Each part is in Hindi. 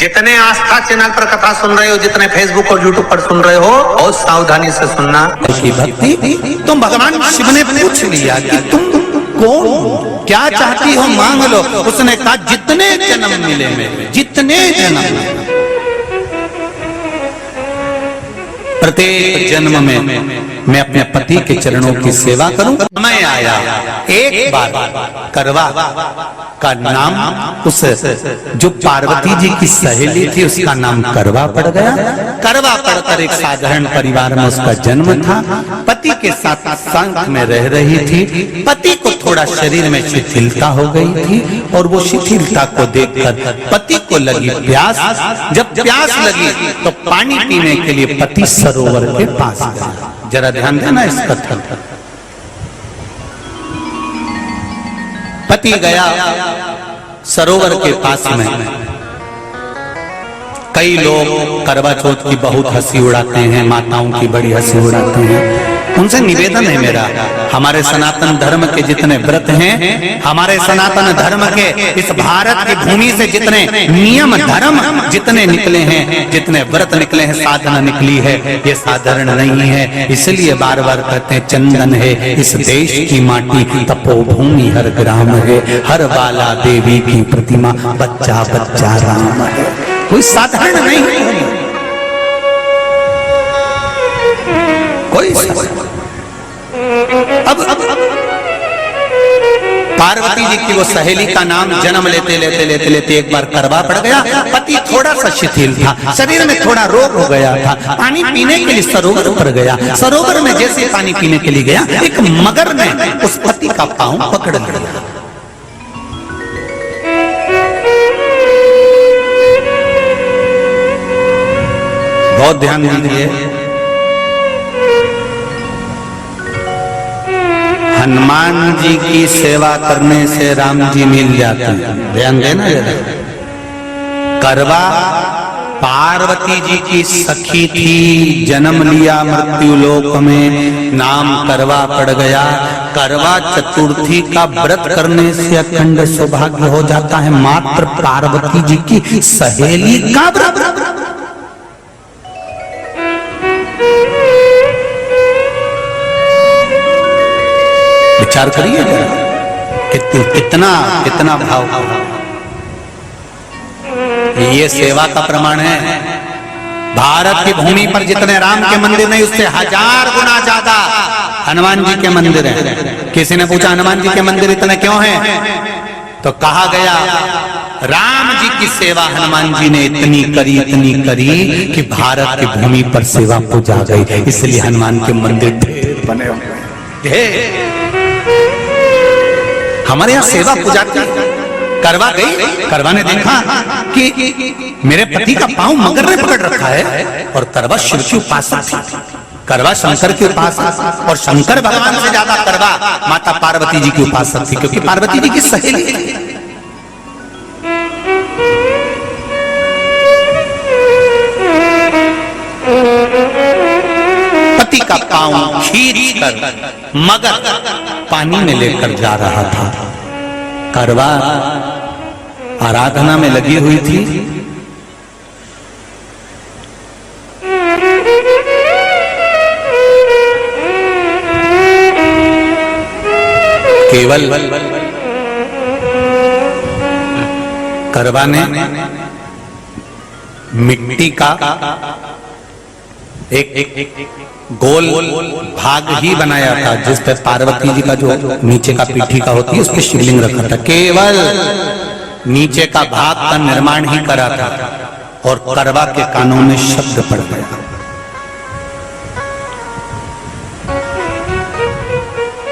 जितने आस्था चैनल पर कथा सुन रहे हो, जितने फेसबुक और यूट्यूब पर सुन रहे हो, बहुत सावधानी से सुनना। की भक्ति तुम भगवान शिव ने पूछ लिया कि तुम कौन, क्या चाहती हो मांग लो। उसने कहा जितने जन्म मिले मेरे, जितने जन्म, प्रत्येक जन्म में मैं अपने पति के चरणों की सेवा करूं। मैं आया एक बार करवा का नाम, उस जो पार्वती जी की सहेली थी उसका नाम करवा पड़ गया। करवा पड़कर एक साधारण परिवार में उसका जन्म था। पति के साथ संग में रह रही थी। पति को थोड़ा शरीर में शिथिलता हो गई थी और वो शिथिलता को देखकर पति को लगी प्यास। जब प्यास लगी तो पानी पीने के लिए पति सरोवर के पास गया। जरा ध्यान देना इस कथन पर। पति गया सरोवर के पास में। कई लोग करवा चौथ की बहुत हंसी उड़ाते हैं, माताओं की बड़ी हंसी उड़ाते हैं। उनसे निवेदन है मेरा, हमारे सनातन धर्म के जितने व्रत हैं, हमारे सनातन धर्म के इस भारत की भूमि से जितने नियम धर्म जितने निकले हैं, जितने व्रत निकले हैं, साधना निकली है, ये साधारण नहीं है। इसलिए बार बार कहते हैं चंदन है इस देश की माटी, तपोभूमि हर ग्राम है, हर बाला देवी की प्रतिमा, बच्चा बच्चा राम है। कोई साधारण नहीं है, कोई अब पार्वती जी की वो सहेली का नाम जन्म लेते लेते लेते लेते एक बार करवा पड़ गया। पति थोड़ा सा शिथिल था, शरीर में थोड़ा रोग हो गया था। पानी पीने के लिए सरोवर पर गया। सरोवर में जैसे पानी पीने के लिए गया, एक मगर ने उस पति का पांव पकड़ लिया। बहुत ध्यान दीजिए, हनुमान जी की सेवा करने से राम जी मिल जाते हैं। ध्यान देना जरा। करवा पार्वती जी की सखी थी, जन्म लिया मृत्यु लोक में, नाम करवा पड़ गया। करवा चतुर्थी का व्रत करने से अखंड सौभाग्य हो जाता है। मात्र पार्वती जी की सहेली का व्रत। विचार करिए कितना कितना भाव। ये सेवा का प्रमाण है। भारत की भूमि पर जितने राम के मंदिर नहीं, उससे 1000 गुना ज्यादा हनुमान जी के मंदिर हैं। किसी ने पूछा हनुमान जी के मंदिर इतने क्यों हैं, तो कहा गया राम जी की सेवा हनुमान जी ने इतनी करी कि भारत की भूमि पर सेवा पूजा गई। इसलिए हनुमान के मंदिर ढेर बने हुए। हमारे यहाँ सेवा पूजा की। करवा गई, करवा ने देखा कि मेरे पति का पांव मगर ने पकड़ रखा है, और करवा शिव की उपासक थी। करवा शंकर के उपासक, और शंकर भगवान से ज्यादा करवा माता पार्वती जी की उपासक थी, क्योंकि पार्वती जी की सहेली थी। पति का पांव खींच कर मगर पानी में लेकर जा रहा था। करवा आराधना में लगी हुई थी। केवल करवा ने मिट्टी का एक गोल भाग ही बनाया था, जिस पे पार्वती जी का जो नीचे का पीठी का होती है उस पे शिवलिंग रखा था। केवल नीचे का भाग का निर्माण ही करा था, और करवा के कानों में शब्द पड़ गया।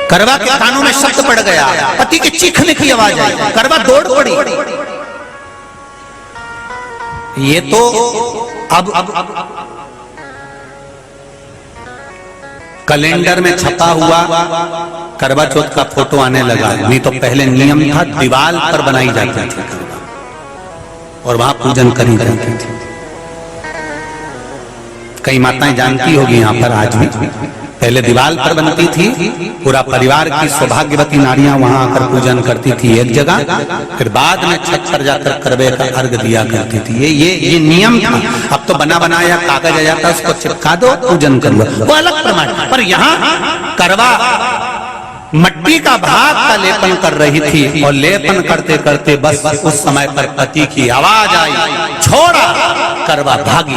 करवा के कानों में शब्द पड़ गया, पति के चीखने की आवाज आई। करवा दौड़ पड़ी। ये तो अब कैलेंडर में छपा हुआ करवा चौथ का फोटो आने लगा। नहीं तो पहले नियम था, दीवार पर बनाई जाती थी और वहां पूजन करी जाती थी। कई माताएं जानती होगी यहाँ पर आज भी पहले दीवार पर बनती थी, पूरा परिवार की सौभाग्यवती नारियां वहां आकर पूजन करती थी एक जगह, फिर बाद में छत पर जाकर करवे का अर्घ दिया करती थी। ये नियम था। अब तो बना बनाया कागज आ जाता, उसको चिपका दो, पूजन कर लो, वो अलग प्रमाण। पर यहाँ करवा मट्टी का भाग का लेपन कर रही थी, और लेपन करते करते बस उस समय पर पति की आवाज आई, छोड़ा, करवा भागी।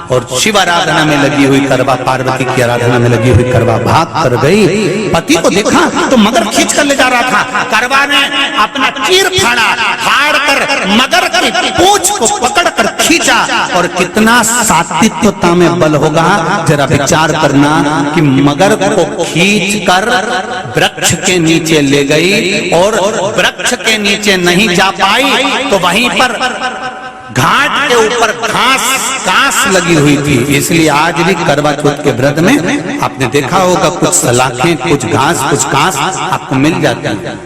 और शिव आराधना में लगी हुई करवा, पार्वती की आराधना में लगी हुई करवा भाग कर गई। पति को देखा तो मगर खींच कर ले जा रहा था। करवा ने अपना चीर फाड़ा, फाड़ कर मगर की पूंछ को पकड़ कर खींचा। और कितना सात्विकता में बल होगा, जरा विचार करना कि मगर को खींच कर वृक्ष के नीचे ले गई, और वृक्ष के नीचे नहीं जा पाई तो वहीं पर घाट के ऊपर घास लगी हुई थी। इसलिए आज भी करवा चौथ के व्रत में आपने देखा होगा, कुछ सलाखें, कुछ घास आपको मिल जाती है।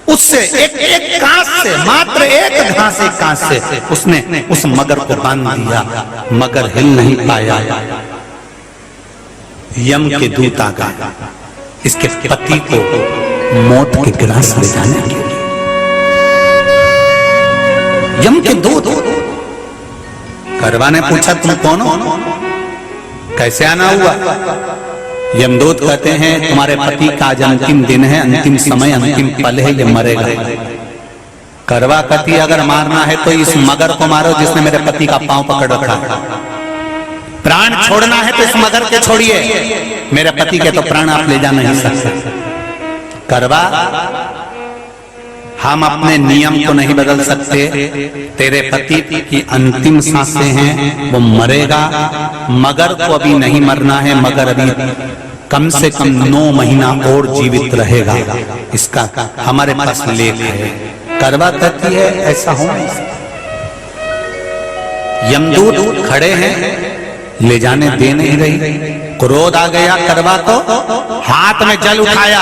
उससे एक घास से, मात्र एक घास, एक घास से उसने उस मगर को बांध दिया। मगर हिल नहीं पाया। यम के दूत आ गए इसके पति को मौत के गिलास ले जाने के लिए। यम के दूत। करवा ने पूछा, तुम कौन हो, कैसे आना हुआ? यमदूत कहते हैं, तुम्हारे पति का आज अंतिम दिन है, अंतिम समय, अंतिम पल है, ये मरेगा। करवा कहती, अगर मारना है तो इस मगर को मारो जिसने मेरे पति का पांव पकड़ रखा। प्राण छोड़ना है तो इस मगर के छोड़िए, मेरे पति के तो प्राण आप ले जा नहीं सकते। करवा, हम अपने नियम को नहीं बदल सकते। तेरे पति की अंतिम सांसें हैं, वो मरेगा। मगर को अभी नहीं मरना है, मगर अभी कम से कम 9 महीना और जीवित रहेगा। इसका हमारे पास लेख है। करवा कहती है, ऐसा हो नहीं सकता। यमदूत खड़े हैं, ले जाने दे नहीं रही। क्रोध आ गया करवा को, हाथ में जल उठाया,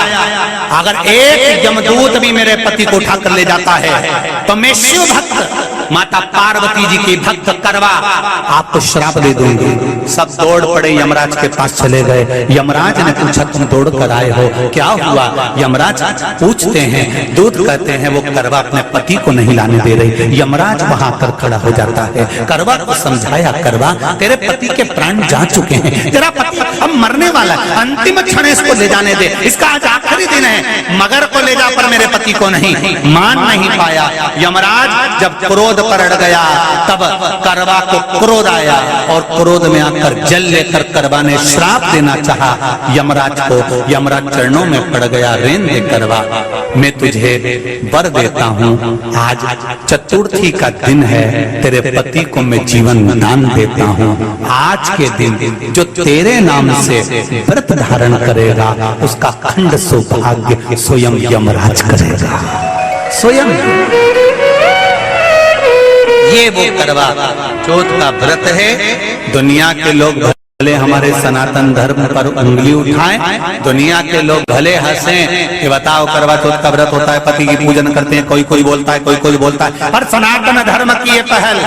अगर एक यमदूत भी मेरे पति को उठाकर ले जाता है तो मैं शिव भक्त माता पार्वती जी की भक्त करवा आपको श्राप दे दूंगी। सब दौड़ पड़े, यमराज के पास चले गए। यमराज ने पूछा, तुम दौड़ कर आए हो, क्या हुआ? यमराज पूछते हैं, दूत कहते हैं, वो करवा अपने पति को नहीं लाने दे रही। यमराज वहां पर खड़ा हो जाता है। करवा को समझाया, करवा तेरे पति के प्राण जा चुके हैं, तेरा पति अब मरने वाला है, अंतिम क्षण इसको ले जाने दे, इसका आज आखिरी दिन है, मगर को ले जा पर मेरे पति को नहीं। मान नहीं पाया। यमराज जब क्रोध पर अड़ गया तब करवा को क्रोध आया, और क्रोध में आकर जल लेकर करवा ने श्राप देना चाहा यमराज को। यमराज चरणों में पड़ गया, रेन दे करवा, मैं तुझे वर देता हूँ, आज चतुर्थी का दिन है, तेरे पति को मैं जीवन दान देता हूँ। आज के दिन जो तेरे नाम से व्रत धारण करेगा उसका खंड सौभाग्य स्वयं यमराज करेगा। स्वयं ये वो करवा चौथ का व्रत है। दुनिया के लोग भले हमारे सनातन धर्म पर उंगली उठाएं, दुनिया के लोग भले हंसें कि बताओ करवा चौथ का व्रत होता है, पति की पूजन करते हैं, कोई कोई बोलता है, कोई कोई बोलता है, पर सनातन धर्म की ये पहल,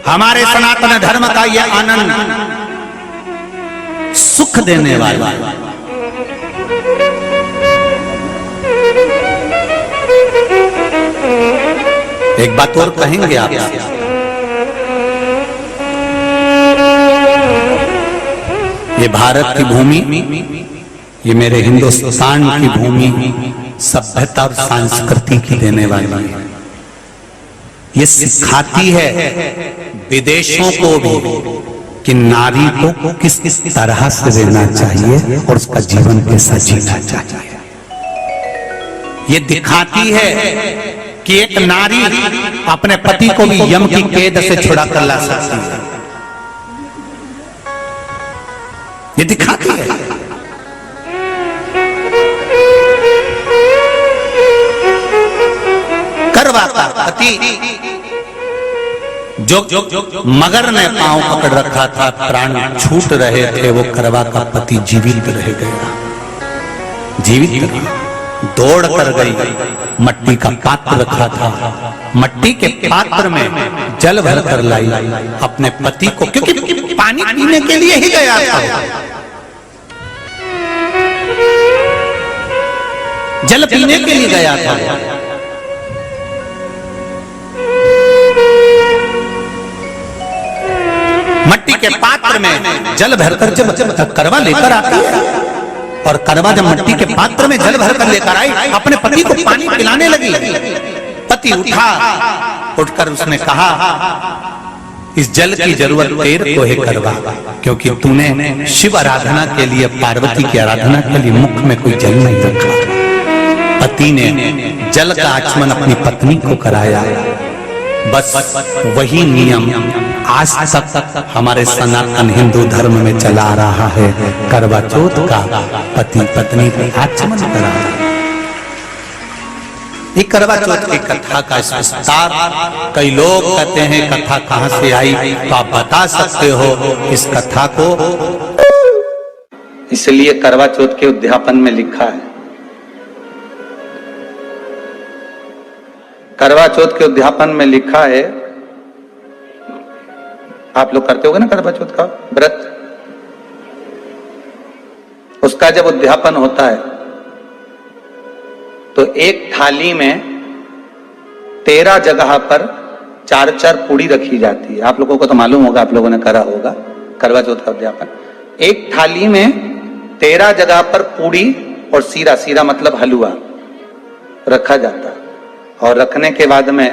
हमारे सनातन धर्म का ये आनंद, सुख देने वाला। एक बात और कहेंगे आप, ये भारत की भूमि, ये मेरे हिंदुस्तान की भूमि सभ्यता और संस्कृति की देने वाली है। ये सिखाती है विदेशों को भी कि नारी को किस तरह से रहना चाहिए और उसका जीवन कैसा जीना चाहिए। ये दिखाती है कि एक नारी अपने पति को भी यम की कैद से छुड़ा कर ला सकती है। ये दिखाती है। करवा का पति जो मगर ने पांव पकड़ रखा था, प्राण छूट रहे थे, वो करवा का पति जीवित रह गया। जीवित दौड़ कर गई, मट्टी का पात्र रखा था, मट्टी के पात्र में जल भर कर लाई अपने पति को, क्योंकि पानी पीने के लिए ही गया था, जल पीने के लिए गया था। मट्टी के पात्र में जल भरकर जब करवा लेकर आती है, और करवा जब मट्टी के पात्र में जल भरकर लेकर आई, अपने पति को पानी पिलाने लगी। पति उठा, उठकर उसने कहा, इस जल की जरूरत तेरे को है करवा, क्योंकि तूने शिव आराधना के लिए, पार्वती की आराधना के लिए मुख में कोई जल नहीं रखा। पति ने जल का आचमन अपनी पत्नी को कराया। बस वही नियम आज तक हमारे सनातन हिंदू धर्म में चला आ रहा है। करवा चौथ का पति पत्नी को आचमन कराया। ये करवा चौथ की कथा का विस्तार, कई लोग कहते हैं कथा कहां से आई, तो आप बता सकते हो इस कथा को? इसलिए करवा चौथ के उद्यापन में लिखा है, करवा चौथ के उद्यापन में लिखा है, आप लोग करते होगे ना करवा चौथ का व्रत, उसका जब उद्यापन होता है तो एक थाली में 13 जगह पर 4-4 पूड़ी रखी जाती है। आप लोगों को तो मालूम होगा, आप लोगों ने करा होगा करवा चौथ का उद्यापन। एक थाली में 13 जगह पर पूड़ी और सीरा, सीरा मतलब हलवा रखा जाता है, और रखने के बाद में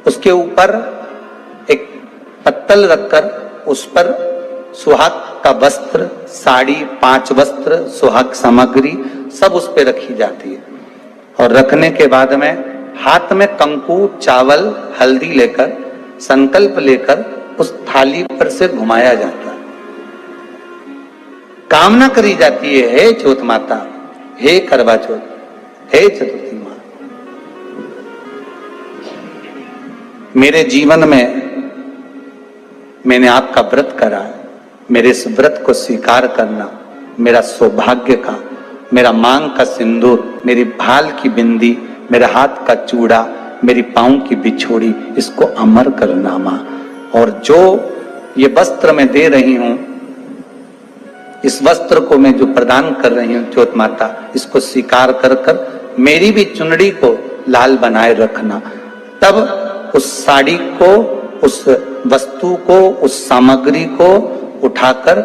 उसके ऊपर एक पत्तल रखकर उस पर सुहाग का वस्त्र, साड़ी, 5 वस्त्र, सुहाग सामग्री सब उस पर रखी जाती है। और रखने के बाद में हाथ में कंकु, चावल, हल्दी लेकर, संकल्प लेकर उस थाली पर से घुमाया जाता है। कामना करी जाती है, हे चौथ माता, हे करवा चौथ, हे चतुर्थी माँ, मेरे जीवन में मैंने आपका व्रत करा है, मेरे इस व्रत को स्वीकार करना, मेरा सौभाग्य का, मेरा मांग का सिंदूर, मेरी भाल की बिंदी, मेरे हाथ का चूड़ा, मेरी पांव की बिछोड़ी, इसको अमर करना मां। और जो ये वस्त्र मैं दे रही हूं, इस वस्त्र को मैं जो प्रदान कर रही हूं चौथ माता, इसको स्वीकार कर कर मेरी भी चुनड़ी को लाल बनाए रखना। तब उस साड़ी को, उस वस्तु को, उस सामग्री को उठाकर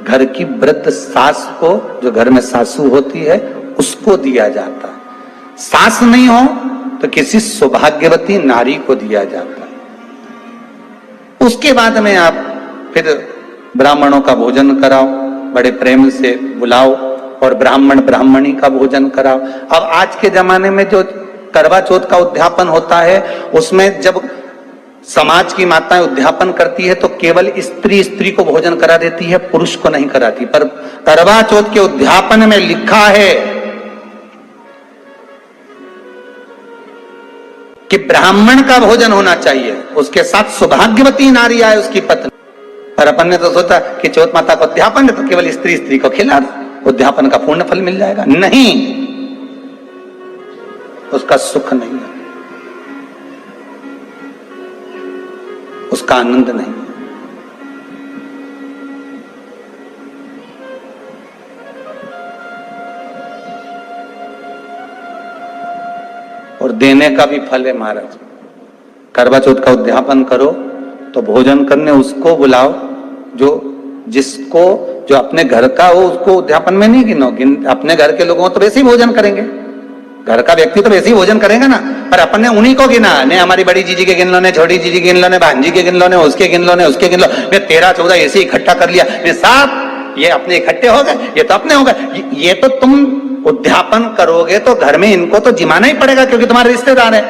घर की वृद्ध सास को, जो घर में सासू होती है, उसको दिया जाता है। सास नहीं हो तो किसी सौभाग्यवती नारी को दिया जाता है। उसके बाद में आप फिर ब्राह्मणों का भोजन कराओ, बड़े प्रेम से बुलाओ, और ब्राह्मण ब्राह्मणी का भोजन कराओ। अब आज के जमाने में जो करवा चौथ का उद्यापन होता है, उसमें जब समाज की माताएं उद्यापन करती है तो केवल स्त्री स्त्री को भोजन करा देती है, पुरुष को नहीं कराती। पर करवा चौथ के उद्यापन में लिखा है कि ब्राह्मण का भोजन होना चाहिए, उसके साथ सौभाग्यवती नारी आए, उसकी पत्नी। पर अपन ने तो सोचा कि चौथ माता का उद्यापन है तो केवल स्त्री स्त्री को खिला दो, उद्यापन का पूर्ण फल मिल जाएगा। नहीं, उसका सुख नहीं है, उसका आनंद नहीं है। और देने का भी फल है महाराज। करवा चौथ का उद्यापन करो तो भोजन करने उसको बुलाओ जो अपने घर का हो, उसको उद्यापन में नहीं गिनो। अपने घर के लोगों तो वैसे ही भोजन करेंगे, घर का व्यक्ति तो वैसे ही भोजन करेगा ना, पर अपन ने उन्हीं को गिना। ने हमारी बड़ी जीजी के गिन लो, ने छोटी जीजी के गिन लो, ने भांजी के गिन लो, ने उसके गिन लो, ने उसके गिन लो, ने 13-14 ऐसे इकट्ठा कर लिया, ने साथ ये अपने इकट्ठे हो गए, ये तो अपने हो गए। ये तो तुम उद्यापन करोगे तो घर में इनको तो जिमाना ही पड़ेगा, क्योंकि तुम्हारे रिश्तेदार है।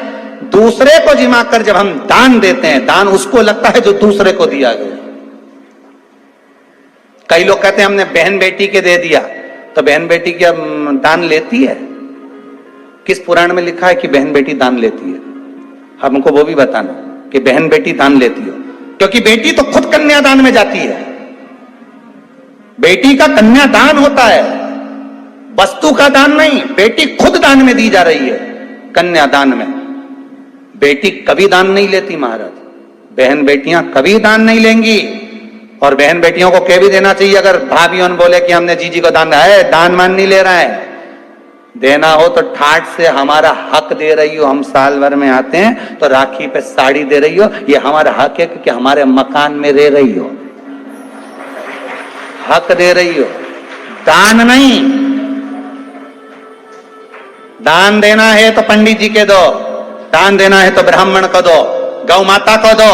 दूसरे को जिमा कर जब हम दान देते हैं, दान उसको लगता है जो दूसरे को दिया गया। कई लोग कहते हैं हमने बहन बेटी के दे दिया, तो बहन बेटी क्या दान लेती है? किस पुराण में लिखा है कि बहन बेटी दान लेती है? हमको वो भी बताना कि बहन बेटी दान लेती हो, क्योंकि बेटी तो खुद कन्यादान में जाती है। बेटी का कन्यादान होता है, वस्तु का दान नहीं। बेटी खुद दान में दी जा रही है, कन्यादान में। बेटी कभी दान नहीं लेती महाराज, बहन बेटियां कभी दान नहीं लेंगी। और बहन बेटियों को कह भी देना चाहिए, अगर भाभीयों बोले कि हमने जीजी को दान है, दान मान नहीं ले रहा है, देना हो तो ठाट से हमारा हक दे रही हो। हम साल भर में आते हैं तो राखी पे साड़ी दे रही हो, ये हमारा हक है क्योंकि हमारे मकान में रह रही हो, हक दे रही हो, दान नहीं। दान देना है तो पंडित जी के दो, दान देना है तो ब्राह्मण को दो, गौ माता को दो।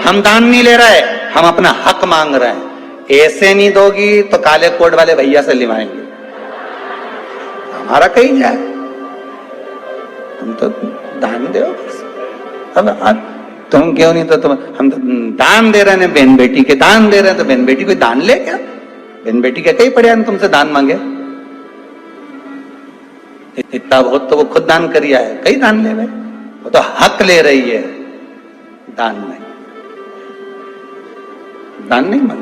हम दान नहीं ले रहे, हम अपना हक मांग रहे हैं। ऐसे नहीं दोगी तो काले कोट वाले भैया से लिवाएंगे, हमारा कहीं जाए, तुम तो दान दो। अब तुम क्यों नहीं, तो तुम हम तो दान दे रहे हैं, बहन बेटी के दान दे रहे हैं, तो बहन बेटी कोई दान ले क्या? बहन बेटी के कई पड़े हैं तुमसे दान मांगे? इतना बहुत तो वो खुद दान करिया है, कई दान ले रहे, वो तो हक ले रही है, दान नहीं, दान नहीं मांग।